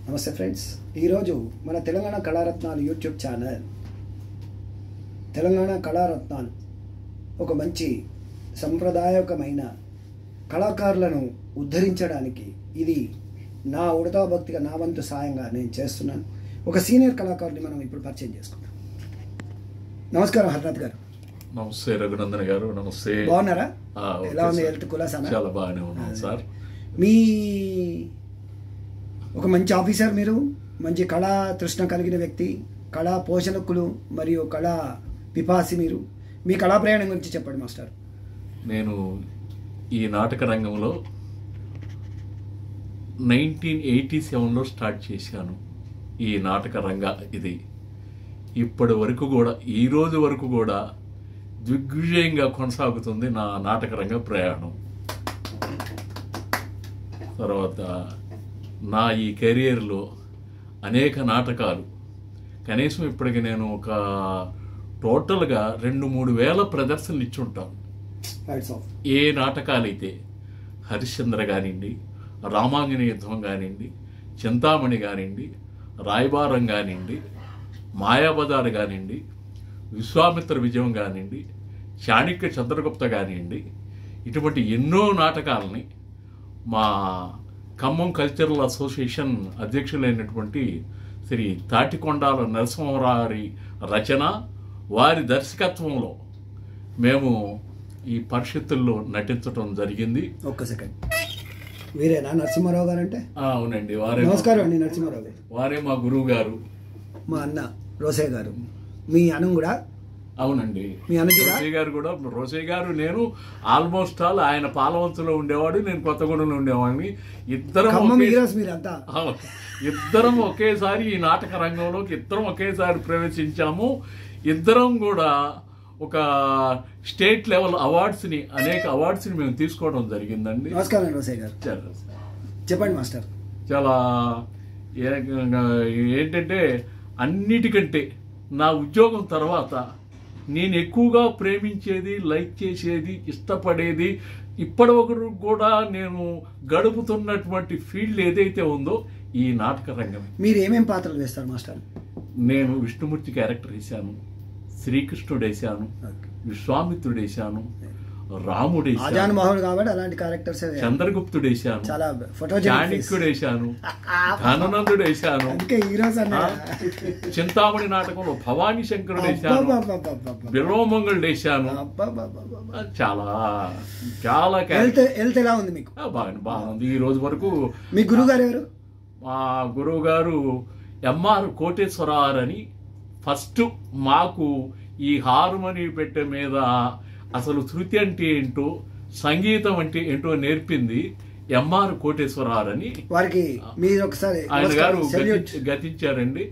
నమస్తే ఫ్రెండ్స్, ఈరోజు మన తెలంగాణ కళారత్నాలు యూట్యూబ్ ఛానల్ తెలంగాణ కళారత్నాలు ఒక మంచి సంప్రదాయకమైన కళాకారులను ఉద్ధరించడానికి ఇది నా ఉడతా భక్తిగా నా వంతు సాయంగా నేను చేస్తున్నాను. ఒక సీనియర్ కళాకారుని మనం ఇప్పుడు పరిచయం చేసుకుందాం. నమస్కారం హర్నాథ్ గారు. నమస్తే రఘునందన్ గారు. నమస్తే. బాగున్నారా? ఎలా ఉంది హెల్త్? కులాసానా? చాలా బాగానే ఉన్నాను సార్. మీ ఒక మంచి ఆఫీసర్, మీరు మంచి కళా తృష్ణ కలిగిన వ్యక్తి, కళా పోషణకులు మరియు కళా పిపాసి. మీరు మీ కళా ప్రయాణం గురించి చెప్పండి మాస్టర్. నేను ఈ నాటక రంగంలో 1987లో స్టార్ట్ చేశాను. ఈ నాటక రంగ ఇది ఇప్పటి వరకు కూడా, ఈ రోజు వరకు కూడా దిగ్విజయంగా కొనసాగుతుంది నా నాటక రంగ ప్రయాణం. తర్వాత నా ఈ కెరియర్లో అనేక నాటకాలు, కనీసం ఇప్పటికి నేను ఒక టోటల్గా 2-3 వేల ప్రదర్శనలు ఇచ్చుంటాను. ఏ నాటకాలైతే హరిశ్చంద్ర కానివ్వండి, రామాంజనేయ యుద్ధం కానివ్వండి, చింతామణి కానివ్వండి, రాయబారం కానివ్వండి, మాయాబజార్ కానివ్వండి, విశ్వామిత్ర విజయం కానివ్వండి, చాణక్య చంద్రగుప్త కానివ్వండి, ఇటువంటి ఎన్నో నాటకాలని మా ఖమ్మం కల్చరల్ అసోసియేషన్ అధ్యక్షులైనటువంటి శ్రీ తాటికొండాల నరసింహరావు రచన, వారి దర్శకత్వంలో మేము ఈ పరిషత్తుల్లో నటించడం జరిగింది. ఒక్క సెకండ్, వీరేనా నరసింహారావు గారు అంటే? అవునండి, వారే. నమస్కారం అండి నరసింహారావు గారు. వారే మా గురువు గారు, మా అన్న రోసయ్య గారు. మీ అను కూడా? అవునండి, మీ రోసయ్య గారు కూడా. రోసయ్య గారు నేను ఆల్మోస్ట్ ఆల్, ఆయన పాలవంతులో ఉండేవాడు, నేను కొత్తగూడెంలో ఉండేవాడిని. ఇద్దరం ఒకేసారి ఈ నాటక రంగంలోకి ఇద్దరం ఒకేసారి ప్రవేశించాము. ఇద్దరం కూడా ఒక స్టేట్ లెవెల్ అవార్డ్స్ని, అనేక అవార్డ్స్ని మేము తీసుకోవడం జరిగిందండి. నమస్కారం రోసయ్య గారు. చెప్పండి మాస్టర్. చాలా ఏంటంటే, అన్నిటికంటే నా ఉద్యోగం తర్వాత నేను ఎక్కువగా ప్రేమించేది, లైక్ చేసేది, ఇష్టపడేది, ఇప్పటి వరకు కూడా నేను గడుపుతున్నటువంటి ఫీల్డ్ ఏదైతే ఉందో ఈ నాటక రంగం. మీరు ఏమేమి పాత్రలు వేస్తారు మాస్టర్? నేను విష్ణుమూర్తి క్యారెక్టర్ వేశాను, శ్రీకృష్ణుడు వేశాను, విశ్వామిత్రుడు వేశాను, రాముడు వేశాను, చంద్రగుప్తుడు వేశాను, చాణక్యుడు వేశాను, ధననందుడు వేశాను, చింతామణి నాటకంలో భవానీ శంకరుడు వేశాను, బిల్వమంగళుడు వేశాను. చాలా చాలా హెల్త్ ఎలా ఉంది మీకు? బాగుంది ఈ రోజు వరకు. మీ గురువు గారు ఎవరు? మా గురువు గారు ఎంఆర్ కోటేశ్వరరావు అని. ఫస్ట్ మాకు ఈ హార్మోని పెట్టే మీద అసలు శృతి అంటే ఏంటో, సంగీతం అంటే ఏంటో నేర్పింది ఎంఆర్ కోటేశ్వరరావు అని. వారికి మీరు ఒకసారి, ఆయన గారు గతించారండి,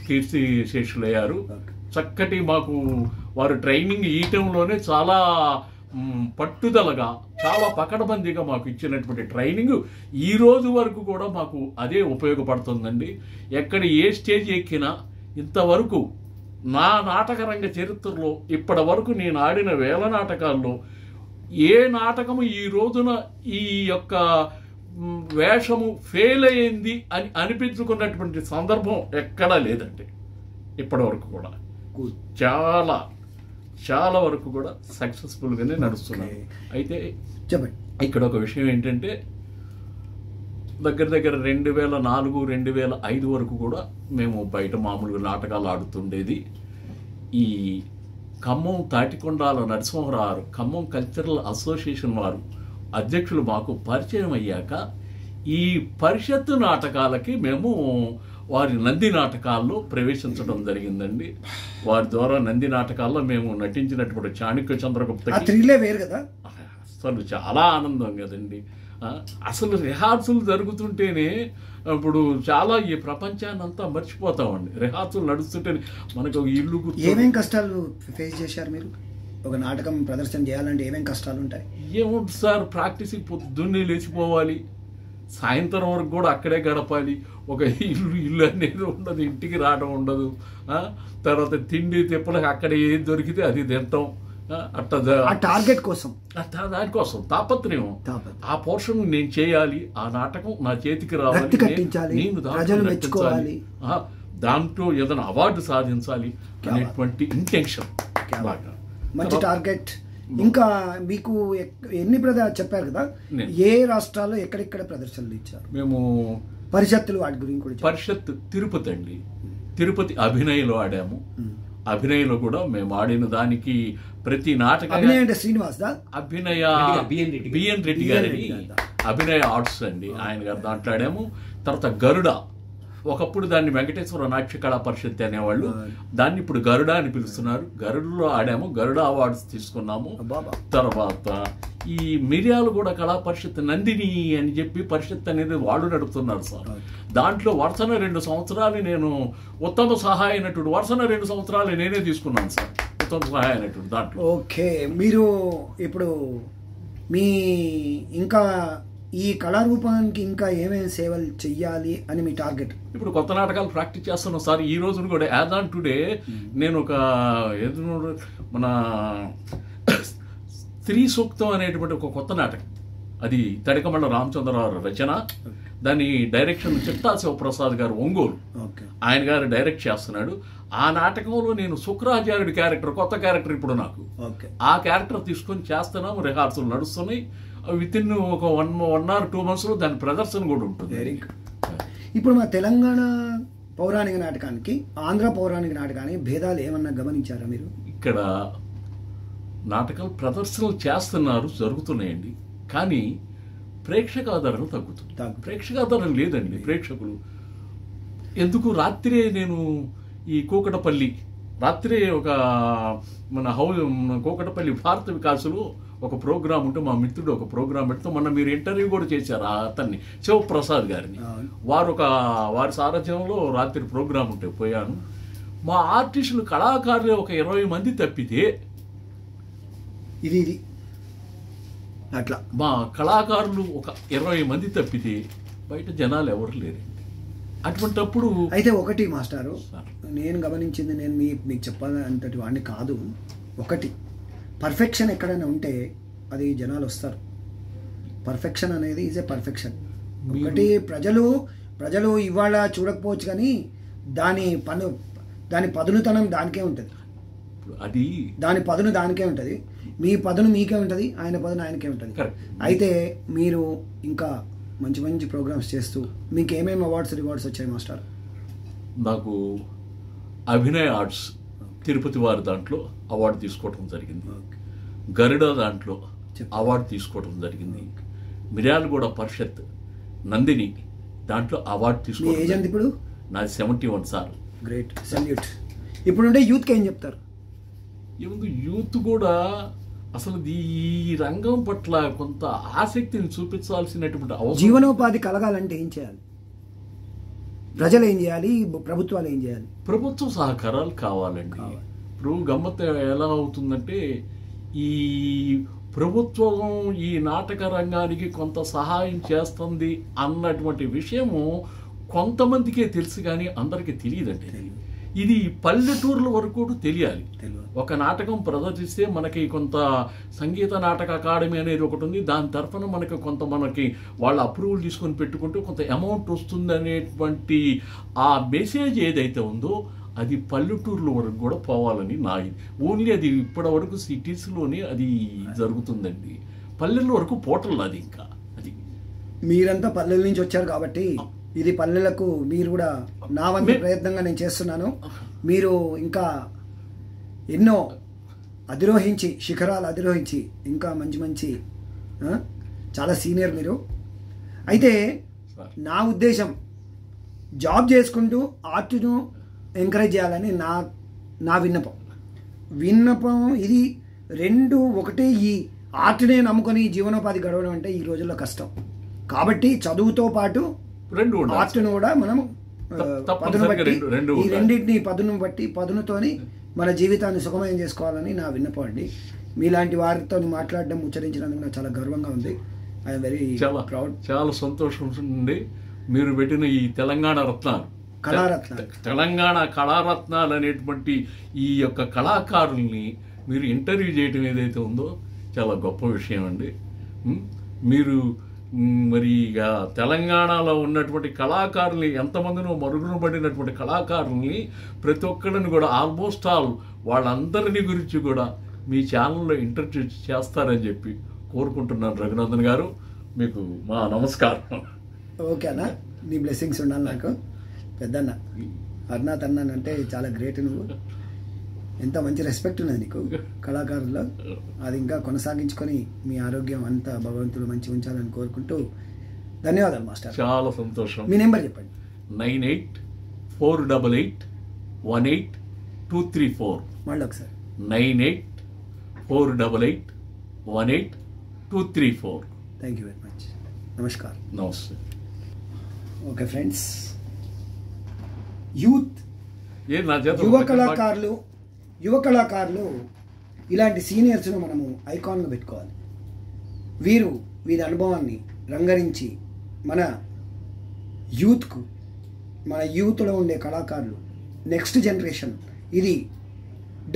కీర్తి శేషులయ్యారు. చక్కటి మాకు వారు ట్రైనింగ్ ఇవ్వటంలోనే చాలా పట్టుదలగా, చాలా పకడ్బందీగా మాకు ఇచ్చినటువంటి ట్రైనింగ్ ఈ రోజు వరకు కూడా మాకు అదే ఉపయోగపడుతుందండి. ఎక్కడ ఏ స్టేజ్ ఎక్కినా ఇంతవరకు నా నాటక రంగ చరిత్రలో ఇప్పటి వరకు నేను ఆడిన వేల నాటకాల్లో ఏ నాటకము ఈ రోజున ఈ యొక్క వేషము ఫెయిల్ అయ్యింది అని అనిపించుకున్నటువంటి సందర్భం ఎక్కడా లేదండి. ఇప్పటి వరకు కూడా చాలా చాలా వరకు కూడా సక్సెస్ఫుల్గానే నడుస్తున్నాను. అయితే చెప్పండి, ఇక్కడ ఒక విషయం ఏంటంటే, దగ్గర 2004, 2005 వరకు కూడా మేము బయట మామూలుగా నాటకాలు ఆడుతుండేది. ఈ ఖమ్మం తాటికొండాల నరసింహరావు ఖమ్మం కల్చరల్ అసోసియేషన్ వారు అధ్యక్షులు మాకు పరిచయం అయ్యాక ఈ పరిషత్తు నాటకాలకి మేము వారి నంది నాటకాల్లో ప్రవేశించడం జరిగిందండి. వారి ద్వారా నంది నాటకాల్లో మేము నటించినటువంటి చాణక్య చంద్రగుప్త వేరు కదా, అసలు చాలా ఆనందం కదండి. అసలు రిహార్సల్ జరుగుతుంటేనే ఇప్పుడు చాలా ఈ ప్రపంచాన్ని అంతా మర్చిపోతామండి. రిహార్సల్ నడుస్తుంటేనే మనకు ఇల్లు. ఏమేం కష్టాలు ఫేస్ చేశారు మీరు? ఒక నాటకం ప్రదర్శన చేయాలంటే ఏమేం కష్టాలు ఉంటాయి? ఏముంటుంది సార్, ప్రాక్టీస్కి పొద్దున్నే లేచిపోవాలి, సాయంత్రం వరకు కూడా అక్కడే గడపాలి. ఒక ఇల్లు అనేది ఉండదు, ఇంటికి రావడం ఉండదు. తర్వాత తిండి తిప్పలకి అక్కడ ఏది దొరికితే అది తింటాం. ఆ టార్గెట్ కోసం, దానికోసం తాపత్రయం. ఆ పోర్షన్ నేను చేయాలి, ఆ నాటకం నా చేతికి రావాలి, నేను ప్రజలు మెచ్చుకోవాలి, దాంట్లో ఏదైనా అవార్డు సాధించాలి అనేటువంటి ఇంటెన్షన్. మంచి టార్గెట్. ఇంకా మీకు ఎన్ని చెప్పారు కదా, ఏ రాష్ట్రాల్లో ఎక్కడెక్కడ ప్రదర్శనలు ఇచ్చారు? మేము పరిషత్తులు వాటి గురించి కూడా. పరిషత్ తిరుపతి అండి, తిరుపతి అభినయలో ఆడాము. అభినయలో కూడా మేము ఆడిన దానికి ప్రతి నాటకం అభినయ శ్రీనివాస్ అభినయ బిఎన్ రెడ్డి గారి అభినయ ఆర్ట్స్ అండి, ఆయన గారు దాంట్లో ఆడాము. తర్వాత గరుడ, ఒకప్పుడు దాన్ని వెంకటేశ్వర నాట్య కళా పరిషత్ అనేవాళ్ళు, దాన్ని ఇప్పుడు గరుడ అని పిలుస్తున్నారు. గరుడలో ఆడాము, గరుడ అవార్డ్స్ తీసుకున్నాము. తర్వాత ఈ మిర్యాలు కూడా కళా పరిషత్ నందిని అని చెప్పి పరిషత్ అనేది వాళ్ళు నడుపుతున్నారు సార్. దాంట్లో వరుసన 2 సంవత్సరాలు నేను ఉత్తమ సహాయ నటుడు, వరుసన 2 సంవత్సరాలు నేనే తీసుకున్నాను సార్ ఉత్తమ సహాయ నటుడు దాంట్లో. ఓకే, మీరు ఇప్పుడు మీ ఇంకా ఈ కళారూపానికి ఇంకా ఏమేమి సేవలు చెయ్యాలి అని మీ టార్గెట్? ఇప్పుడు కొత్త నాటకాలు ప్రాక్టీస్ చేస్తున్నాం సార్. ఈ రోజున కూడా యాజ్ ఆన్ టుడే నేను ఒక మన స్త్రీ సూక్తం అనేటువంటి ఒక కొత్త నాటకం, అది తడికమళ్ళ రామచంద్రరావు రచన, దాని డైరెక్షన్ చిట్టా శివప్రసాద్ గారు ఒంగోలు, ఆయన గారు డైరెక్ట్ చేస్తున్నాడు. ఆ నాటకంలో నేను శుక్రాచార్యుడి క్యారెక్టర్, కొత్త క్యారెక్టర్ ఇప్పుడు నాకు, ఆ క్యారెక్టర్ తీసుకొని చేస్తున్నాం. రిహార్సల్ నడుస్తున్నాయి. విత్ ఇన్ ఒక 1 or 2 months దాని ప్రదర్శన కూడా ఉంటుంది. ఇప్పుడు మా తెలంగాణ పౌరాణిక నాటకానికి ఆంధ్ర పౌరాణిక నాటకానికి భేదాలు ఏమన్నా గమనించారా మీరు? ఇక్కడ నాటకాలు ప్రదర్శనలు చేస్తున్నారు, జరుగుతున్నాయండి, కానీ ప్రేక్షకాదరణ తగ్గుతుంది. ప్రేక్షకాదరణ లేదండి. ప్రేక్షకులు ఎందుకు రాత్రే నేను ఈ కూకటపల్లి రాత్రే ఒక మన కూకటపల్లి భారత వికాసులో ఒక ప్రోగ్రామ్ ఉంటే మా మిత్రుడు ఒక ప్రోగ్రామ్ పెడితే మొన్న మీరు ఇంటర్వ్యూ కూడా చేశారు అతన్ని, శివప్రసాద్ గారిని. వారి సారథ్యంలో రాత్రి ప్రోగ్రామ్ ఉంటే పోయాను. మా ఆర్టిస్టులు కళాకారులు ఒక 20 మంది తప్పితే, ఇది అట్లా మా కళాకారులు ఒక 20 మంది తప్పితే బయట జనాలు ఎవరు లేరండి. అటువంటిప్పుడు అయితే ఒకటి మాస్టారు, నేను గమనించింది, నేను మీకు చెప్పాలంతటి వాడిని కాదు, ఒకటి పర్ఫెక్షన్ ఎక్కడైనా ఉంటే అది జనాలు వస్తారు. పర్ఫెక్షన్ అనేది ఈజ్ ఏ పర్ఫెక్షన్. ఒకటి ప్రజలు ఇవాళ చూడకపోవచ్చు, కానీ దాని పదునుతనం దానికే ఉంటుంది. అది దాని పదును దానికే ఉంటుంది, మీ పదును మీకే ఉంటుంది, ఆయన పదును ఆయనకే ఉంటుంది. అయితే మీరు ఇంకా మంచి మంచి ప్రోగ్రామ్స్ చేస్తూ మీకు ఏమేమి రివార్డ్స్ వచ్చాయి మాస్టర్? నాకు అభినయ ఆర్ట్స్ తిరుపతి వారి దాంట్లో అవార్డు తీసుకోవడం జరిగింది. గరుడ దాంట్లో అవార్డు తీసుకోవడం జరిగింది. మిర్యాలగూడ పరిషత్ నందిని దాంట్లో అవార్డు తీసుకోవడం. ఇప్పుడు నాది 71 సార్. Great, salute. ఇప్పుడుంటే యూత్కి ఏం చెప్తారు? ఏముంది, యూత్ కూడా అసలు ఈ రంగం పట్ల కొంత ఆసక్తిని చూపించాల్సినటువంటి అవసరం. జీవనోపాధి కలగాలంటే ఏం చేయాలి? ప్రజలు ఏం చేయాలి? ప్రభుత్వాలు ఏం చేయాలి? ప్రభుత్వ సహకారాలు కావాలండి. ఇప్పుడు గమ్మత్ ఎలా అవుతుందంటే, ఈ ప్రభుత్వం ఈ నాటక రంగానికి కొంత సహాయం చేస్తుంది అన్నటువంటి విషయము కొంతమందికే తెలుసు, కానీ అందరికీ తెలియదండి. ఇది పల్లెటూర్ల వరకు తెలియాలి. ఒక నాటకం ప్రదర్శిస్తే మనకి కొంత సంగీత నాటక అకాడమీ అనేది ఒకటి ఉంది, దాని తరఫున మనకి వాళ్ళ అప్రూవల్ తీసుకొని పెట్టుకుంటే కొంత అమౌంట్ వస్తుంది అనేటువంటి ఆ మెసేజ్ ఏదైతే ఉందో అది పల్లెటూర్ల వరకు కూడా పోవాలని ఓన్లీ అది ఇప్పటి వరకు సిటీస్లోనే అది జరుగుతుందండి. పల్లెల వరకు పోటల్ అది. ఇంకా అది మీరంతా పల్లెల నుంచి వచ్చారు కాబట్టి ఇది పల్లెలకు మీరు కూడా నా వంతు ప్రయత్నంగా నేను చేస్తున్నాను. మీరు ఇంకా ఎన్నో శిఖరాలు అధిరోహించి ఇంకా మంచి చాలా సీనియర్ మీరు. అయితే నా ఉద్దేశం జాబ్ చేసుకుంటూ ఆర్ట్ను ఎంకరేజ్ చేయాలని నా విన్నపం ఇది. ఒకటే ఈ ఆర్ట్నే నమ్ముకొని జీవనోపాధి గడవడం అంటే ఈ రోజుల్లో కష్టం. కాబట్టి చదువుతో పాటు ఆర్ట్ను కూడా మనం పదును బట్టి ఈ రెండింటిని పదునుతోని మన జీవితాన్ని సుఖమయం చేసుకోవాలని నా విన్నపం అండి. మీలాంటి వారితో మాట్లాడడం, ఉచ్చరించినందుకు నాకు చాలా గర్వంగా ఉంది. I'm very proud. చాలా సంతోషం ఉంది. మీరు పెట్టిన ఈ తెలంగాణ కళారత్నాలు అనేటువంటి ఈ యొక్క కళాకారుల్ని మీరు ఇంటర్వ్యూ చేయటం ఏదైతే ఉందో చాలా గొప్ప విషయం అండి. మీరు మరి ఇక తెలంగాణలో ఉన్నటువంటి కళాకారుల్ని, ఎంతమందినో మరుగున పడినటువంటి కళాకారుల్ని ప్రతి ఒక్కరిని కూడా ఆల్మోస్ట్ ఆల్ వాళ్ళందరినీ గురించి కూడా మీ ఛానల్లో ఇంటర్వ్యూ చేస్తారని చెప్పి కోరుకుంటున్నాను. రఘునందన్ గారు, మీకు మా నమస్కారం. ఓకే అన్న, నీ బ్లెస్సింగ్స్ ఉండాలి నాకు. పెద్దన్న హర్నాథ్ అన్నానంటే చాలా గ్రేట్. నువ్వు ఎంత మంచి రెస్పెక్ట్ ఉన్నది నీకు కళాకారుల్లో. అది ఇంకా కొనసాగించుకొని మీ ఆరోగ్యం అంతా భగవంతుడు మంచి ఉంచాలని కోరుకుంటూ ధన్యవాదాలు మాస్టర్. చాలా సంతోషం. మీ నెంబర్ చెప్పండి. 9848818234. మళ్ళీ ఒకసారి 9848818234. Thank you very much. నమస్కారం. నమస్తే. ఓకే ఫ్రెండ్స్, యూత్ యువ కళాకారులు ఇలాంటి సీనియర్స్ను మనము ఐకాన్గా పెట్టుకోవాలి. వీరి అనుభవాన్ని రంగరించి మన యూత్లో ఉండే కళాకారులు, నెక్స్ట్ జనరేషన్ ఇది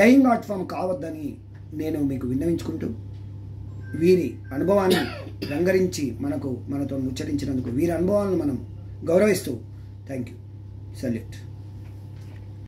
డైయింగ్ ఆర్ట్ ఫామ్ కావద్దని నేను మీకు విన్నవించుకుంటూ, వీరి అనుభవాన్ని రంగరించి మనతో ముచ్చటించినందుకు, వీరి అనుభవాలను మనం గౌరవిస్తూ థ్యాంక్ యూ. సల్యూట్.